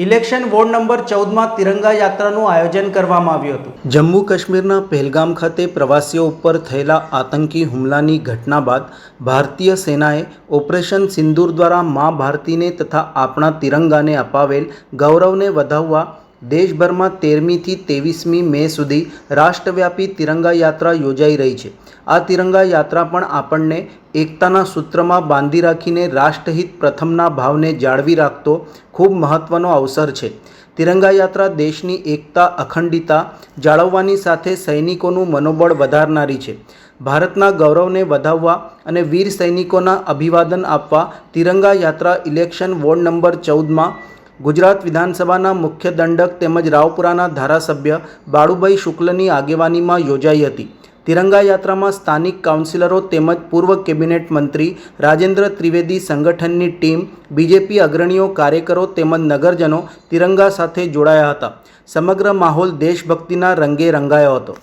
Election ward number 14માં તિરંગા યાત્રાનું આયોજન કરવામાં આવ્યું હતું। જમ્મુ કાશ્મીરના પહેલગામ ખાતે પ્રવાસીઓ ઉપર થયેલા આતંકી હુમલાની ઘટના બાદ ભારતીય સેનાએ ઓપરેશન સિંદૂર દ્વારા મા ભારતીને તથા આપણા તિરંગાને અપાવેલ ગૌરવને વધાવવા દેશભરમાં 13મીથી 23મી મે સુધી રાષ્ટ્રવ્યાપી તિરંગા યાત્રા યોજાઈ રહી છે। આ તિરંગા યાત્રા પણ આપણને એકતાના સૂત્રમાં બાંધી રાખીને રાષ્ટ્રહિત પ્રથમના ભાવને જાળવી રાખતો ખૂબ મહત્વનો અવસર છે। તિરંગા યાત્રા દેશની એકતા અખંડિતતા જાળવવાની સાથે સૈનિકોનું મનોબળ વધારનારી છે। ભારતના ગૌરવને વધાવવા અને વીર સૈનિકોના અભિવાદન આપવા તિરંગા યાત્રા ઇલેક્શન વોર્ડ નંબર 14માં ગુજરાત વિધાનસભાના મુખ્ય દંડક તેમજ રાવપુરાના ધારાસભ્ય બાળુભાઈ શુક્લની આગેવાનીમાં યોજાઈ હતી। તિરંગા યાત્રામાં સ્થાનિક કાઉન્સિલરો તેમજ પૂર્વ કેબિનેટ મંત્રી રાજેન્દ્ર ત્રિવેદી સંગઠનની ટીમ, બીજેપી અગ્રણીઓ, કાર્યકરો તેમજ નગરજનો તિરંગા સાથે જોડાયા હતા। સમગ્ર માહોલ દેશભક્તિના રંગે રંગાયો હતો।